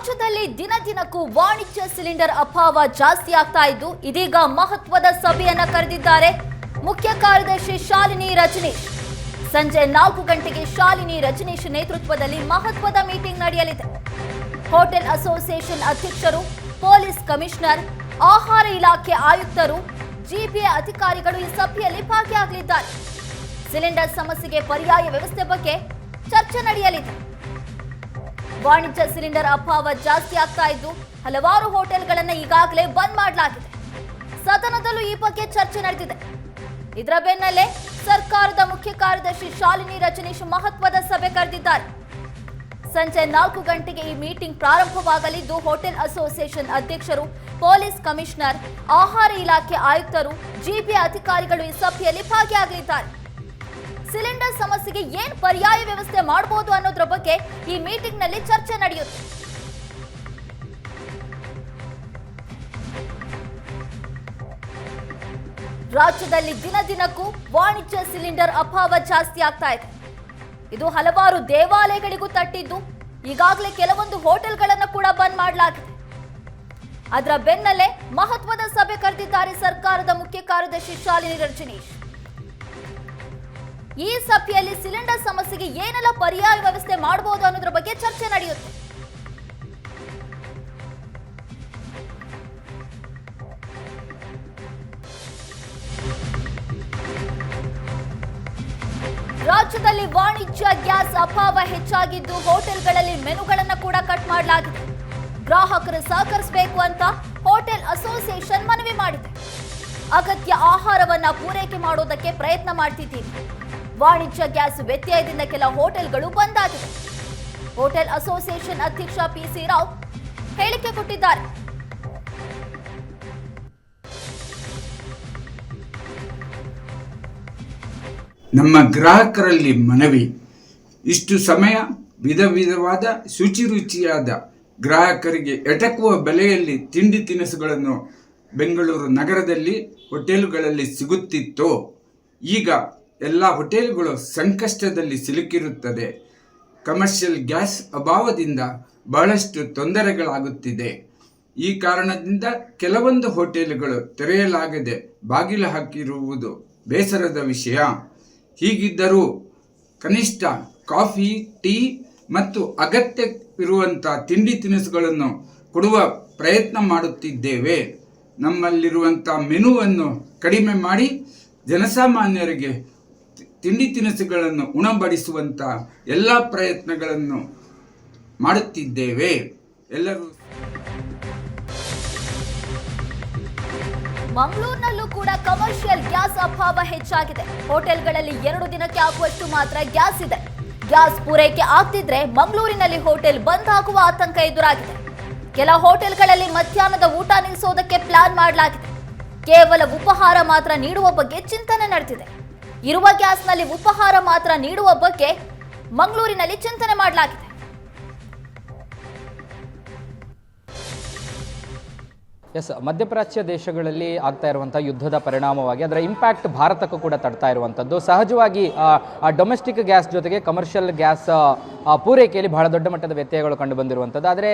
ರಾಜ್ಯದಲ್ಲಿ ದಿನ ದಿನಕ್ಕೂ ವಾಣಿಜ್ಯ ಸಿಲಿಂಡರ್ ಅಭಾವ ಜಾಸ್ತಿ ಆಗ್ತಾ ಇದ್ದು ಇದೀಗ ಮಹತ್ವದ ಸಭೆಯನ್ನ ಕರೆದಿದ್ದಾರೆ ಮುಖ್ಯ ಕಾರ್ಯದರ್ಶಿ ಶಾಲಿನಿ ರಜನೀಶ್. ಸಂಜೆ 4 ಗಂಟೆಗೆ ಶಾಲಿನಿ ರಜನೀಶ್ ನೇತೃತ್ವದಲ್ಲಿ ಮಹತ್ವದ ಮೀಟಿಂಗ್ ನಡೆಯಲಿದೆ. ಹೋಟೆಲ್ ಅಸೋಸಿಯೇಷನ್ ಅಧ್ಯಕ್ಷರು, ಪೊಲೀಸ್ ಕಮಿಷನರ್, ಆಹಾರ ಇಲಾಖೆ ಆಯುಕ್ತರು, ಜಿಬಿಎ ಅಧಿಕಾರಿಗಳು ಈ ಸಭೆಯಲ್ಲಿ ಭಾಗಿಯಾಗಲಿದ್ದಾರೆ. ಸಿಲಿಂಡರ್ ಸಮಸ್ಯೆಗೆ ಪರ್ಯಾಯ ವ್ಯವಸ್ಥೆ ಬಗ್ಗೆ ಚರ್ಚೆ ನಡೆಯಲಿದೆ. ವಾಣಿಜ್ಯ ಸಿಲಿಂಡರ್ ಅಭಾವ ಜಾಸ್ತಿ ಆಗ್ತಾ ಇದ್ದು ಹಲವಾರು ಹೋಟೆಲ್ಗಳನ್ನು ಈಗಾಗಲೇ ಬಂದ್ ಮಾಡಲಾಗಿದೆ. ಸದನದಲ್ಲೂ ಈ ಬಗ್ಗೆ ಚರ್ಚೆ ನಡೆದಿದೆ. ಇದರ ಬೆನ್ನಲ್ಲೇ ಸರ್ಕಾರದ ಮುಖ್ಯ ಕಾರ್ಯದರ್ಶಿ ಶಾಲಿನಿ ರಜನೀಶ್ ಮಹತ್ವದ ಸಭೆ ಕರೆದಿದ್ದಾರೆ. ಸಂಜೆ 4 ಗಂಟೆಗೆ ಈ ಮೀಟಿಂಗ್ ಪ್ರಾರಂಭವಾಗಲಿದ್ದು ಹೋಟೆಲ್ ಅಸೋಸಿಯೇಷನ್ ಅಧ್ಯಕ್ಷರು, ಪೊಲೀಸ್ ಕಮಿಷನರ್, ಆಹಾರ ಇಲಾಖೆ ಆಯುಕ್ತರು, ಜಿಬಿಎ ಅಧಿಕಾರಿಗಳು ಈ ಸಭೆಯಲ್ಲಿ ಭಾಗಿಯಾಗಲಿದ್ದಾರೆ. ಸಿಲಿಂಡರ್ ಸಮಸ್ಯೆಗೆ ಏನ್ ಪರ್ಯಾಯ ವ್ಯವಸ್ಥೆ ಮಾಡಬಹುದು ಅನ್ನೋದ್ರ ಬಗ್ಗೆ ಈ ಮೀಟಿಂಗ್ ನಲ್ಲಿ ಚರ್ಚೆ ನಡೆಯುತ್ತೆ. ರಾಜ್ಯದಲ್ಲಿ ದಿನ ದಿನಕ್ಕೂ ವಾಣಿಜ್ಯ ಸಿಲಿಂಡರ್ ಅಭಾವ ಜಾಸ್ತಿ ಆಗ್ತಾ ಇದೆ. ಇದು ಹಲವಾರು ದೇವಾಲಯಗಳಿಗೂ ತಟ್ಟಿದ್ದು ಈಗಾಗಲೇ ಕೆಲವೊಂದು ಹೋಟೆಲ್ಗಳನ್ನು ಕೂಡ ಬಂದ್ ಮಾಡಲಾಗಿದೆ. ಅದರ ಬೆನ್ನಲ್ಲೇ ಮಹತ್ವದ ಸಭೆ ಕರೆದಿದ್ದಾರೆ ಸರ್ಕಾರದ ಮುಖ್ಯ ಕಾರ್ಯದರ್ಶಿ ಶಾಲಿನಿ ರಜನೀಶ್. ಈ ಸಭೆಯಲ್ಲಿ ಸಿಲಿಂಡರ್ ಸಮಸ್ಯೆಗೆ ಏನೆಲ್ಲ ಪರ್ಯಾಯ ವ್ಯವಸ್ಥೆ ಮಾಡಬಹುದು ಅನ್ನೋದ್ರ ಬಗ್ಗೆ ಚರ್ಚೆ ನಡೆಯುತ್ತೆ. ರಾಜ್ಯದಲ್ಲಿ ವಾಣಿಜ್ಯ ಗ್ಯಾಸ್ ಅಭಾವ ಹೆಚ್ಚಾಗಿದ್ದು ಹೋಟೆಲ್ಗಳಲ್ಲಿ ಮೆನುಗಳನ್ನು ಕೂಡ ಕಟ್ ಮಾಡಲಾಗಿದೆ. ಗ್ರಾಹಕರು ಸಹಕರಿಸಬೇಕು ಅಂತ ಹೋಟೆಲ್ ಅಸೋಸಿಯೇಷನ್ ಮನವಿ ಮಾಡಿದೆ. ಅಗತ್ಯ ಆಹಾರವನ್ನ ಪೂರೈಕೆ ಮಾಡೋದಕ್ಕೆ ಪ್ರಯತ್ನ ಮಾಡ್ತಿದ್ದೀವಿ. ವಾಣಿಜ್ಯ ಗ್ಯಾಸ್ ವ್ಯತ್ಯಯದಿಂದ ಕೆಲ ಹೋಟೆಲ್ಗಳು ಬಂದ್ ಆಗಿದೆ. ಹೋಟೆಲ್ ಅಸೋಸಿಯೇಷನ್ ಅಧ್ಯಕ್ಷ ಪಿಸಿ ರಾವ್ ಹೇಳಿಕೆ ಕೊಟ್ಟಿದ್ದಾರೆ. ನಮ್ಮ ಗ್ರಾಹಕರಲ್ಲಿ ಮನವಿ, ಇಷ್ಟು ಸಮಯ ವಿಧ ವಿಧವಾದ ಶುಚಿರುಚಿಯಾದ ಗ್ರಾಹಕರಿಗೆ ಎಟಕುವ ಬೆಲೆಯಲ್ಲಿ ತಿಂಡಿ ತಿನಿಸುಗಳನ್ನು ಬೆಂಗಳೂರು ನಗರದಲ್ಲಿ ಹೋಟೆಲುಗಳಲ್ಲಿ ಸಿಗುತ್ತಿತ್ತು. ಈಗ ಎಲ್ಲ ಹೋಟೆಲ್ಗಳು ಸಂಕಷ್ಟದಲ್ಲಿ ಸಿಲುಕಿರುತ್ತದೆ. ಕಮರ್ಷಿಯಲ್ ಗ್ಯಾಸ್ ಅಭಾವದಿಂದ ಬಹಳಷ್ಟು ತೊಂದರೆಗಳಾಗುತ್ತಿದೆ. ಈ ಕಾರಣದಿಂದ ಕೆಲವೊಂದು ಹೋಟೆಲ್ಗಳು ತೆರೆಯಲಾಗದೆ ಬಾಗಿಲು ಹಾಕಿರುವುದು ಬೇಸರದ ವಿಷಯ. ಹೀಗಿದ್ದರೂ ಕನಿಷ್ಠ ಕಾಫಿ, ಟೀ ಮತ್ತು ಅಗತ್ಯವಿರುವಂಥ ತಿಂಡಿ ತಿನಿಸುಗಳನ್ನು ಕೊಡುವ ಪ್ರಯತ್ನ ಮಾಡುತ್ತಿದ್ದೇವೆ. ನಮ್ಮಲ್ಲಿರುವಂಥ ಮೆನುವನ್ನು ಕಡಿಮೆ ಮಾಡಿ ಜನಸಾಮಾನ್ಯರಿಗೆ ತಿಂಡಿ ತಿನಿಸುಗಳನ್ನು ಉಣಬಡಿಸುವಂಥ ಎಲ್ಲ ಪ್ರಯತ್ನಗಳನ್ನು ಮಾಡುತ್ತಿದ್ದೇವೆ. ಎಲ್ಲರೂ ಮಂಗಳೂರಿನಲ್ಲೂ ಕೂಡ ಕಮರ್ಷಿಯಲ್ ಗ್ಯಾಸ್ ಅಭಾವ ಹೆಚ್ಚಾಗಿದೆ. ಹೋಟೆಲ್ಗಳಲ್ಲಿ 2 ದಿನಕ್ಕೆ ಆಗುವಷ್ಟು ಮಾತ್ರ ಗ್ಯಾಸ್ ಇದೆ. ಗ್ಯಾಸ್ ಪೂರೈಕೆ ಆಗ್ತಿದ್ರೆ ಮಂಗಳೂರಿನಲ್ಲಿ ಹೋಟೆಲ್ ಬಂದ್ ಆಗುವ ಆತಂಕ ಎದುರಾಗಿದೆ. ಕೆಲ ಹೋಟೆಲ್ಗಳಲ್ಲಿ ಮಧ್ಯಾಹ್ನದ ಊಟ ನಿಲ್ಲಿಸೋದಕ್ಕೆ ಪ್ಲಾನ್ ಮಾಡಲಾಗಿದೆ. ಕೇವಲ ಉಪಹಾರ ಮಾತ್ರ ನೀಡುವ ಬಗ್ಗೆ ಚಿಂತನೆ ನಡೆದಿದೆ. ಇರುವ ಗ್ಯಾಸ್ನಲ್ಲಿ ಉಪಹಾರ ಮಾತ್ರ ನೀಡುವ ಬಗ್ಗೆ ಮಂಗಳೂರಿನಲ್ಲಿ ಚಿಂತನೆ ಮಾಡಲಾಗಿದೆ. ಮಧ್ಯಪ್ರಾಚ್ಯ ದೇಶಗಳಲ್ಲಿ ಆಗ್ತಾ ಇರುವಂಥ ಯುದ್ಧದ ಪರಿಣಾಮವಾಗಿ ಅದರ ಇಂಪ್ಯಾಕ್ಟ್ ಭಾರತಕ್ಕೂ ಕೂಡ ತಡ್ತಾ ಇರುವಂಥದ್ದು. ಸಹಜವಾಗಿ ಡೊಮೆಸ್ಟಿಕ್ ಗ್ಯಾಸ್ ಜೊತೆಗೆ ಕಮರ್ಷಿಯಲ್ ಗ್ಯಾಸ್ ಪೂರೈಕೆಯಲ್ಲಿ ಬಹಳ ದೊಡ್ಡ ಮಟ್ಟದ ವ್ಯತ್ಯಯಗಳು ಕಂಡು ಬಂದಿರುವಂಥದ್ದು. ಆದರೆ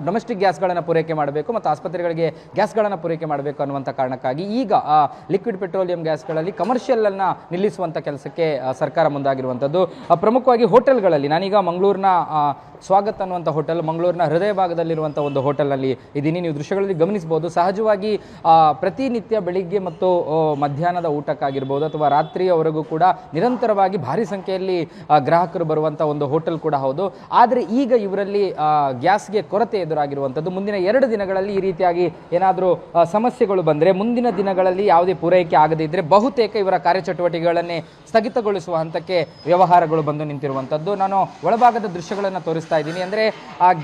ಡೊಮೆಸ್ಟಿಕ್ ಗ್ಯಾಸ್ಗಳನ್ನು ಪೂರೈಕೆ ಮಾಡಬೇಕು ಮತ್ತು ಆಸ್ಪತ್ರೆಗಳಿಗೆ ಗ್ಯಾಸ್ಗಳನ್ನು ಪೂರೈಕೆ ಮಾಡಬೇಕು ಅನ್ನುವಂಥ ಕಾರಣಕ್ಕಾಗಿ ಈಗ ಲಿಕ್ವಿಡ್ ಪೆಟ್ರೋಲಿಯಂ ಗ್ಯಾಸ್ಗಳಲ್ಲಿ ಕಮರ್ಷಿಯಲನ್ನು ನಿಲ್ಲಿಸುವಂಥ ಕೆಲಸಕ್ಕೆ ಸರ್ಕಾರ ಮುಂದಾಗಿರುವಂಥದ್ದು. ಪ್ರಮುಖವಾಗಿ ಹೋಟೆಲ್ಗಳಲ್ಲಿ, ನಾನೀಗ ಮಂಗಳೂರಿನ ಸ್ವಾಗತ್ ಅನ್ನುವಂಥ ಹೋಟೆಲ್, ಮಂಗಳೂರಿನ ಹೃದಯ ಭಾಗದಲ್ಲಿರುವಂಥ ಒಂದು ಹೋಟೆಲ್ನಲ್ಲಿ ಇದ್ದೀನಿ. ನೀವು ದೃಶ್ಯಗಳಲ್ಲಿ ಗಮನಿಸಬಹುದು. ಸಹಜವಾಗಿ ಪ್ರತಿನಿತ್ಯ ಬೆಳಿಗ್ಗೆ ಮತ್ತು ಮಧ್ಯಾಹ್ನದ ಊಟಕ್ಕಾಗಿರ್ಬೋದು ಅಥವಾ ರಾತ್ರಿಯವರೆಗೂ ಕೂಡ ನಿರಂತರವಾಗಿ ಭಾರಿ ಸಂಖ್ಯೆಯಲ್ಲಿ ಗ್ರಾಹಕರು ಬರುವಂಥ ಒಂದು ಹೋಟೆಲ್ ಕೂಡ ಹೌದು. ಆದರೆ ಈಗ ಇವರಲ್ಲಿ ಗ್ಯಾಸ್ಗೆ ಕೊರತೆ ಎದುರಾಗಿರುವಂಥದ್ದು. ಮುಂದಿನ 2 ದಿನಗಳಲ್ಲಿ ಈ ರೀತಿಯಾಗಿ ಏನಾದರೂ ಸಮಸ್ಯೆಗಳು ಬಂದರೆ, ಮುಂದಿನ ದಿನಗಳಲ್ಲಿ ಯಾವುದೇ ಪೂರೈಕೆ ಆಗದೇ ಇದ್ದರೆ ಬಹುತೇಕ ಇವರ ಕಾರ್ಯಚಟುವಟಿಕೆಗಳನ್ನೇ ಸ್ಥಗಿತಗೊಳಿಸುವ ಹಂತಕ್ಕೆ ವ್ಯವಹಾರಗಳು ಬಂದು ನಿಂತಿರುವಂಥದ್ದು. ನಾನು ಒಳಭಾಗದ ದೃಶ್ಯಗಳನ್ನು ತೋರಿಸ್ತಾ ಇದ್ದೀನಿ. ಅಂದರೆ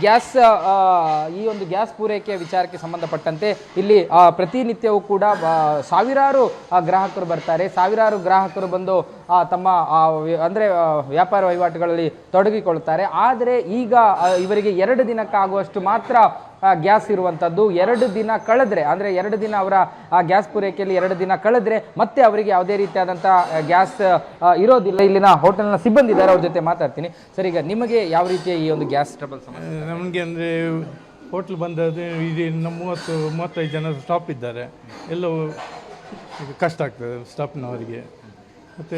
ಗ್ಯಾಸ್, ಈ ಒಂದು ಗ್ಯಾಸ್ ಪೂರೈಕೆಯ ವಿಚಾರಕ್ಕೆ ಸಂಬಂಧಪಟ್ಟಂತೆ ಇಲ್ಲಿ ಪ್ರತಿನಿತ್ಯವೂ ಕೂಡ ಸಾವಿರಾರು ಗ್ರಾಹಕರು ಬರ್ತಾರೆ. ಸಾವಿರಾರು ಗ್ರಾಹಕರು ಬಂದು ತಮ್ಮ ಅಂದರೆ ವ್ಯಾಪಾರ ವಹಿವಾಟುಗಳಲ್ಲಿ ತೊಡಗಿಕೊಳ್ತಾರೆ. ಆದರೆ ಈಗ ಇವರಿಗೆ 2 ದಿನಕ್ಕಾಗುವಷ್ಟು ಮಾತ್ರ ಗ್ಯಾಸ್ ಇರುವಂಥದ್ದು. 2 ದಿನ ಕಳೆದ್ರೆ, ಅಂದರೆ 2 ದಿನ ಅವರ ಗ್ಯಾಸ್ ಪೂರೈಕೆಯಲ್ಲಿ 2 ದಿನ ಕಳೆದ್ರೆ ಮತ್ತೆ ಅವರಿಗೆ ಯಾವುದೇ ರೀತಿಯಾದಂಥ ಗ್ಯಾಸ್ ಇರೋದಿಲ್ಲ. ಇಲ್ಲಿನ ಹೋಟೆಲ್ನ ಸಿಬ್ಬಂದಿ ಇದ್ದಾರೆ, ಅವ್ರ ಜೊತೆ ಮಾತಾಡ್ತೀನಿ. ಸರ್, ಈಗ ನಿಮಗೆ ಯಾವ ರೀತಿಯ ಈ ಒಂದು ಗ್ಯಾಸ್ ಟ್ರಬಲ್ ಸಮಸ್ಯೆ? ನಮಗೆ ಅಂದರೆ ಹೋಟ್ಲ್ ಬಂದದ್ದು ಇದು 30-35 ಜನ ಸ್ಟಾಪ್ ಇದ್ದಾರೆ. ಎಲ್ಲವೂ ಕಷ್ಟ ಆಗ್ತದೆ ಸ್ಟಾಪ್ನವರಿಗೆ. ಮತ್ತು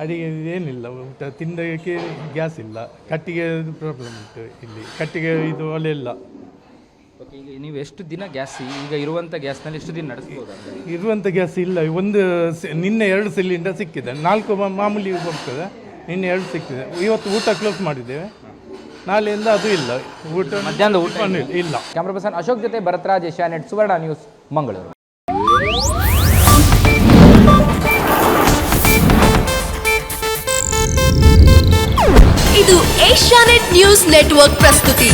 ಅಡಿಗೆ ಏನಿಲ್ಲ, ಊಟ ತಿನ್ನೋಕ್ಕೆ ಗ್ಯಾಸ್ ಇಲ್ಲ, ಕಟ್ಟಿಗೆ ಪ್ರಾಬ್ಲಮ್ ಉಂಟು ಇಲ್ಲಿ, ಕಟ್ಟಿಗೆ ಇದು ಒಲೆ ಇಲ್ಲ. ಓಕೆ, ಈಗ ನೀವು ಎಷ್ಟು ದಿನ ಗ್ಯಾಸ್, ಈಗ ಇರುವಂಥ ಗ್ಯಾಸ್ನಲ್ಲಿ ಎಷ್ಟು ದಿನ ನಡೆಸ್ಬೋದು? ಇರುವಂಥ ಗ್ಯಾಸ್ ಇಲ್ಲ. ನಿನ್ನೆ 2 ಸಿಲಿಂಡರ್ ಸಿಕ್ಕಿದೆ, 4 ಮಾಮೂಲಿ ಬರ್ತದೆ. ನಿನ್ನೆ 2 ಸಿಕ್ಕಿದೆ. ಇವತ್ತು ಊಟ ಕ್ಲೋಸ್ ಮಾಡಿದ್ದೇವೆ, ನಾಳೆಯಿಂದ ಅದು ಇಲ್ಲ. ಊಟ ಮಧ್ಯಾಹ್ನದ ಊಟ ಇಲ್ಲ. ಕ್ಯಾಮ್ರಾ ಪರ್ಸನ್ ಅಶೋಕ್ ಜೊತೆ ಭರತ್ರಾಜ್, ಏಷ್ಯಾನೆಟ್ ಸುವರ್ಣ ನ್ಯೂಸ್, ಮಂಗಳೂರು. ಇದು ಏಷ್ಯಾನೆಟ್ ನ್ಯೂಸ್ ನೆಟ್ವರ್ಕ್ ಪ್ರಸ್ತುತಿ.